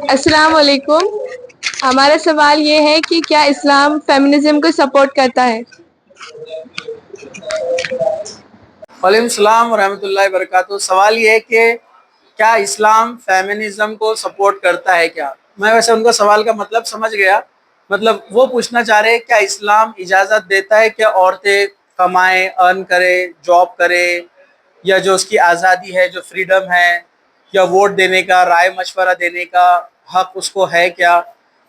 السلام علیکم. ہمارا سوال یہ ہے کہ کیا اسلام فیمنزم کو سپورٹ کرتا ہے؟ وعلیکم السلام ورحمۃ اللہ وبرکاتہ. سوال یہ ہے کہ کیا اسلام فیمنزم کو سپورٹ کرتا ہے کیا؟ میں ویسے ان کا سوال کا مطلب سمجھ گیا. مطلب وہ پوچھنا چاہ رہے ہیں کیا اسلام اجازت دیتا ہے کہ عورتیں کمائیں، ارن کرے، جاب کرے، یا جو اس کی آزادی ہے، جو فریڈم ہے، یا ووٹ دینے کا، رائے مشورہ دینے کا حق اس کو ہے کیا؟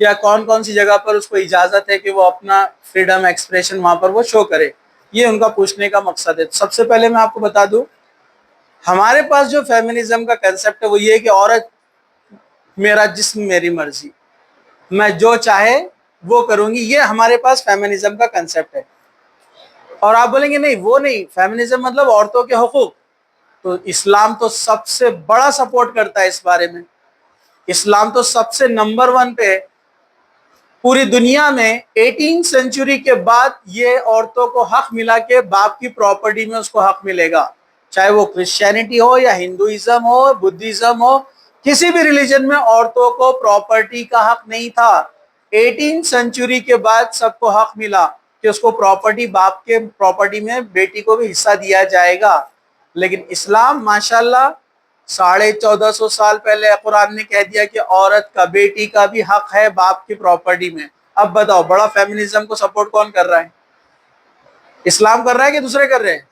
یا کون کون سی جگہ پر اس کو اجازت ہے کہ وہ اپنا فریڈم ایکسپریشن وہاں پر وہ شو کرے؟ یہ ان کا پوچھنے کا مقصد ہے. سب سے پہلے میں آپ کو بتا دوں، ہمارے پاس جو فیمنزم کا کنسیپٹ ہے وہ یہ ہے کہ عورت میرا جسم میری مرضی، میں جو چاہے وہ کروں گی. یہ ہمارے پاس فیمنزم کا کنسیپٹ ہے. اور آپ بولیں گے نہیں وہ نہیں، فیمنزم مطلب عورتوں کے حقوق. تو اسلام تو سب سے بڑا سپورٹ کرتا ہے اس بارے میں. اسلام تو سب سے نمبر 1 پہ ہے. پوری دنیا میں 18 سینچری کے بعد یہ عورتوں کو حق ملا کہ باپ کی پراپرٹی میں اس کو حق ملے گا. چاہے وہ کرسچینٹی ہو یا ہندوازم ہو، بدھزم ہو، کسی بھی ریلیجن میں عورتوں کو پراپرٹی کا حق نہیں تھا. 18 سینچری کے بعد سب کو حق ملا کہ اس کو پراپرٹی، باپ کے پراپرٹی میں بیٹی کو بھی حصہ دیا جائے گا. لیکن اسلام ماشاءاللہ 1450 سال پہلے قرآن نے کہہ دیا کہ عورت کا، بیٹی کا بھی حق ہے باپ کی پراپرٹی میں. اب بتاؤ بڑا فیمنزم کو سپورٹ کون کر رہا ہے؟ اسلام کر رہا ہے کہ دوسرے کر رہے ہیں؟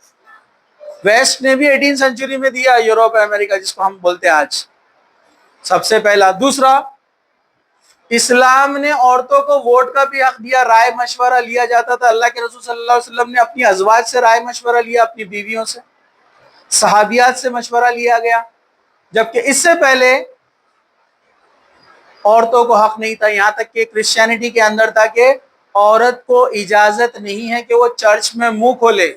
ویسٹ نے بھی 18 سینچری میں دیا، یوروپ امریکہ جس کو ہم بولتے ہیں آج، سب سے پہلا. دوسرا، اسلام نے عورتوں کو ووٹ کا بھی حق دیا. رائے مشورہ لیا جاتا تھا. اللہ کے رسول صلی اللہ علیہ وسلم نے اپنی ازواج سے رائے مشورہ لیا، اپنی بیویوں سے، صحابیات سے مشورہ لیا گیا. جبکہ اس سے پہلے عورتوں کو حق نہیں تھا. یہاں تک کہ کرسچینٹی کے اندر تھا کہ عورت کو اجازت نہیں ہے کہ وہ چرچ میں منہ کھولے.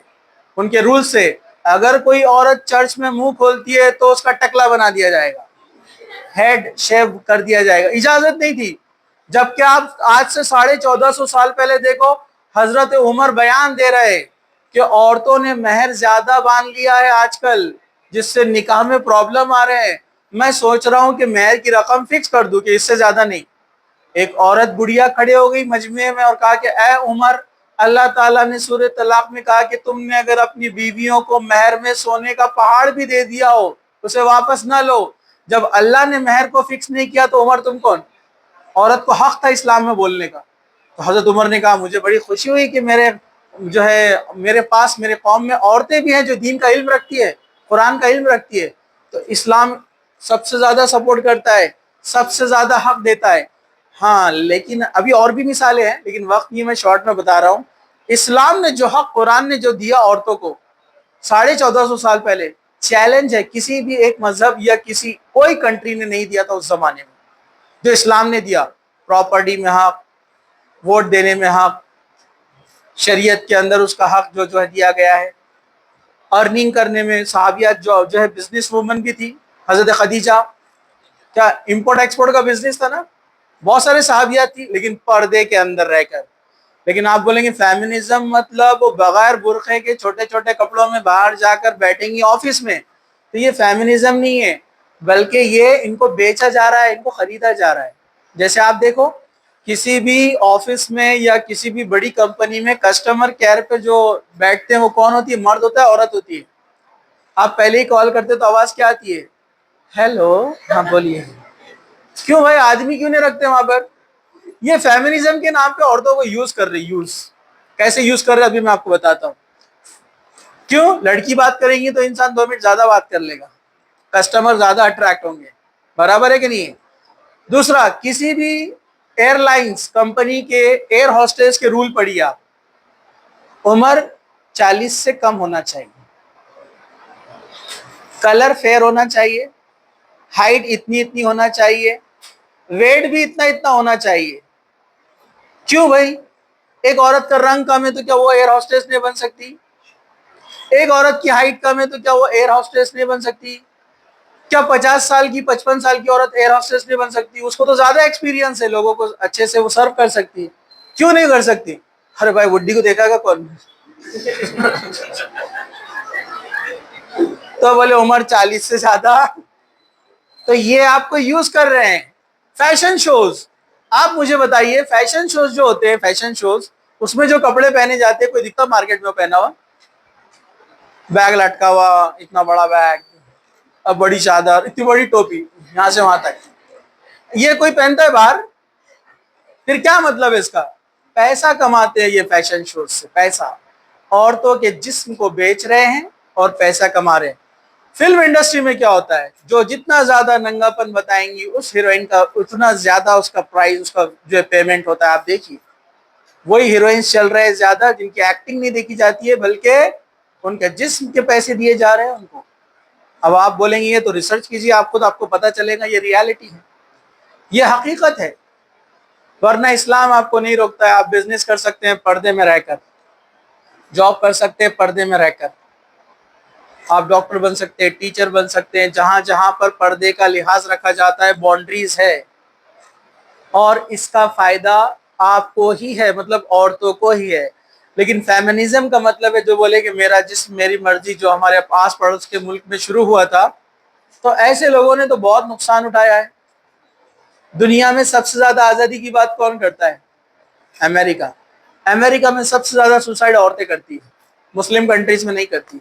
ان کے رول سے اگر کوئی عورت چرچ میں منہ کھولتی ہے تو اس کا ٹکلا بنا دیا جائے گا، ہیڈ شیو کر دیا جائے گا. اجازت نہیں تھی. جبکہ آپ آج سے 1450 سال پہلے دیکھو، حضرت عمر بیان دے رہے کہ عورتوں نے مہر زیادہ باندھ لیا ہے آج کل، جس سے نکاح میں پرابلم آ رہے ہیں. میں سوچ رہا ہوں کہ مہر کی رقم فکس کر دوں کہ اس سے زیادہ نہیں. ایک عورت بڑھیا کھڑے ہو گئی مجمع میں اور کہا کہ اے عمر، اللہ تعالیٰ نے سورہ طلاق میں کہا کہ تم نے اگر اپنی بیویوں کو مہر میں سونے کا پہاڑ بھی دے دیا ہو اسے واپس نہ لو. جب اللہ نے مہر کو فکس نہیں کیا تو عمر تم کون؟ عورت کو حق تھا اسلام میں بولنے کا. تو حضرت عمر نے کہا مجھے بڑی خوشی ہوئی کہ میرے پاس، میرے قوم میں عورتیں بھی ہیں جو دین کا علم رکھتی ہے، قرآن کا علم رکھتی ہے. تو اسلام سب سے زیادہ سپورٹ کرتا ہے، سب سے زیادہ حق دیتا ہے. ہاں لیکن ابھی اور بھی مثالیں ہیں، لیکن وقت یہ میں شارٹ میں بتا رہا ہوں. اسلام نے جو حق، قرآن نے جو دیا عورتوں کو 1450 سال پہلے، چیلنج ہے کسی بھی ایک مذہب یا کوئی کنٹری نے نہیں دیا تھا اس زمانے میں جو اسلام نے دیا. پراپرٹی میں حق، ووٹ دینے میں حق، شریعت کے اندر اس کا حق جو ہے دیا گیا ہے. ارننگ کرنے میں صحابیات جو ہے بزنس وومن بھی تھی. حضرت خدیجہ کیا امپورٹ ایکسپورٹ کا بزنس تھا نا، بہت سارے صحابیات تھی لیکن پردے کے اندر رہ کر. لیکن آپ بولیں گے فیمنزم مطلب بغیر برقعے کے چھوٹے چھوٹے کپڑوں میں باہر جا کر بیٹھیں گی آفس میں، تو یہ فیمنزم نہیں ہے، بلکہ یہ ان کو بیچا جا رہا ہے، ان کو خریدا جا رہا ہے. جیسے آپ دیکھو کسی بھی آفس میں یا کسی بھی بڑی کمپنی میں کسٹمر کیئر پہ جو بیٹھتے ہیں وہ کون ہوتی ہے؟ مرد ہوتا ہے، عورت ہوتی ہے. آپ پہلے ہی کال کرتے تو آواز کیا آتی ہے؟ ہیلو، ہاں بولیے. کیوں بھائی آدمی کیوں نہیں رکھتے وہاں پر؟ یہ فیمنزم کے نام پہ عورتوں کو یوز کر رہے. کیسے یوز کر رہے ابھی میں آپ کو بتاتا ہوں. کیوں؟ لڑکی بات کریں گی تو انسان 2 منٹ زیادہ بات کر لے گا، کسٹمر زیادہ اٹریکٹ ہوں گے. برابر ہے کہ نہیں؟ دوسرا، کسی بھی ایئر لائنز کمپنی کے ایئر ہوسٹس کے رول پڑھیے آپ. عمر 40 سے کم ہونا چاہیے، کلر فیئر ہونا چاہیے، ہائٹ اتنی ہونا چاہیے، ویٹ بھی اتنا ہونا چاہیے. کیوں بھائی؟ ایک عورت کا رنگ کم ہے تو کیا وہ ایئر ہوسٹس نہیں بن سکتی؟ ایک عورت کی ہائٹ کم ہے تو کیا وہ ایئر ہوسٹس نہیں بن سکتی؟ کیا 50 سال کی، 55 سال کی عورت ایئر ہوسٹس نہیں بن سکتی؟ اس کو تو زیادہ ایکسپیرینس ہے، لوگوں کو اچھے سے وہ سرو کر سکتی ہے. کیوں نہیں کر سکتی؟ ارے بھائی وڈی کو دیکھا گا کون؟ تو بولے عمر 40 سے زیادہ. تو یہ آپ کو یوز کر رہے ہیں. فیشن شوز, آپ مجھے بتائیے فیشن شوز جو ہوتے ہیں, فیشن شوز, اس میں جو کپڑے پہنے جاتے ہیں, کوئی دکھتا مارکیٹ میں پہنا ہوا, بیگ لٹکا ہوا, اتنا بڑا بیگ, اب بڑی چادر, اتنی بڑی ٹوپی, یہاں سے وہاں تک, یہ کوئی پہنتا ہے باہر؟ پھر کیا مطلب ہے اس کا؟ پیسہ کماتے ہیں یہ فیشن شوز سے, پیسہ, عورتوں کے جسم کو بیچ رہے ہیں اور پیسہ کما رہے ہیں. فلم انڈسٹری میں کیا ہوتا ہے, جو جتنا زیادہ ننگا پن بتائیں گی اس ہیروئن کا اتنا زیادہ اس کا پرائز, اس کا جو پیمنٹ ہوتا ہے. آپ دیکھیے وہی ہیروئنس چل رہے ہیں زیادہ جن کی ایکٹنگ نہیں دیکھی جاتی ہے بلکہ ان کے جسم کے پیسے دیے جا رہے ہیں ان کو. اب آپ بولیں گے یہ تو ریسرچ کیجیے, آپ خود آپ کو پتہ چلے گا یہ ریالٹی ہے, یہ حقیقت ہے. ورنہ اسلام آپ کو نہیں روکتا ہے, آپ بزنس کر سکتے ہیں پردے میں رہ کر, جاب کر سکتے ہیں پردے میں رہ کر, آپ ڈاکٹر بن سکتے ہیں, ٹیچر بن سکتے ہیں, جہاں جہاں پر پردے کا لحاظ رکھا جاتا ہے, باؤنڈریز ہے, اور اس کا فائدہ آپ کو ہی ہے, مطلب عورتوں کو ہی ہے. لیکن فیمنزم کا مطلب ہے جو بولے کہ میرا جسم میری مرضی, جو ہمارے آس پڑوس کے ملک میں شروع ہوا تھا, تو ایسے لوگوں نے تو بہت نقصان اٹھایا ہے. دنیا میں سب سے زیادہ آزادی کی بات کون کرتا ہے؟ امریکہ. امریکہ میں سب سے زیادہ سوسائڈ عورتیں کرتی ہیں, مسلم کنٹریز میں نہیں کرتی.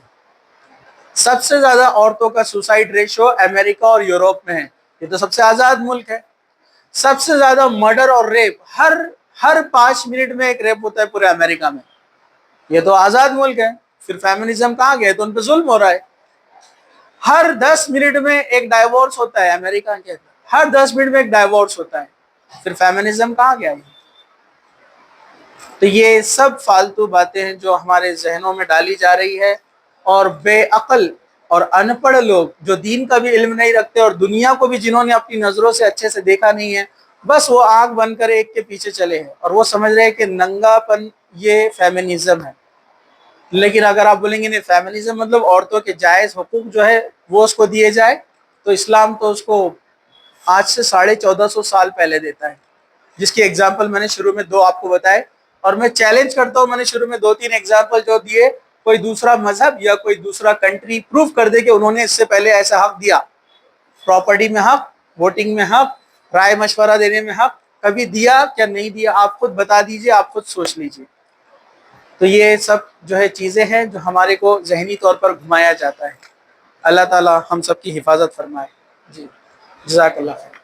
سب سے زیادہ عورتوں کا سوسائڈ ریشو امریکہ اور یوروپ میں ہے, یہ تو سب سے آزاد ملک ہے. سب سے زیادہ مرڈر اور ریپ, ہر 5 منٹ میں ایک ریپ ہوتا ہے پورے امریکہ میں, یہ تو آزاد ملک ہے. پھر فیمنزم کہاں گئے؟ تو ان پہ ظلم ہو رہا ہے. ہر 10 منٹ میں ایک ڈائیورس ہوتا ہے, امریکہ کے ہر 10 منٹ میں ایک ڈائیورس ہوتا ہے. پھر فیمنزم کہاں گیا؟ تو یہ سب فالتو باتیں ہیں جو ہمارے ذہنوں میں ڈالی جا رہی ہے, اور بے عقل اور ان پڑھ لوگ جو دین کا بھی علم نہیں رکھتے اور دنیا کو بھی جنہوں نے اپنی نظروں سے اچھے سے دیکھا نہیں ہے, بس وہ آنکھ بن کر ایک کے پیچھے چلے ہیں, اور وہ سمجھ رہے ہیں کہ ننگا پن یہ فیمنزم ہے. لیکن اگر آپ بولیں گے نہیں فیمنزم مطلب عورتوں کے جائز حقوق جو ہے وہ اس کو دیے جائے, تو اسلام تو اس کو آج سے 1450 سال پہلے دیتا ہے, جس کی ایگزامپل میں نے شروع میں 2 آپ کو بتائے. اور میں چیلنج کرتا ہوں, میں نے شروع میں 2-3 ایگزامپل جو دیے, کوئی دوسرا مذہب یا کوئی دوسرا کنٹری پروف کر دے کہ انہوں نے اس سے پہلے ایسا حق دیا. پراپرٹی میں حق, ووٹنگ میں حق, رائے مشورہ دینے میں حق, کبھی دیا کیا نہیں دیا؟ آپ خود بتا دیجئے, آپ خود سوچ لیجئے. تو یہ سب جو ہے چیزیں ہیں جو ہمارے کو ذہنی طور پر گھمایا جاتا ہے. اللہ تعالی ہم سب کی حفاظت فرمائے. جی, جزاک اللہ خیر.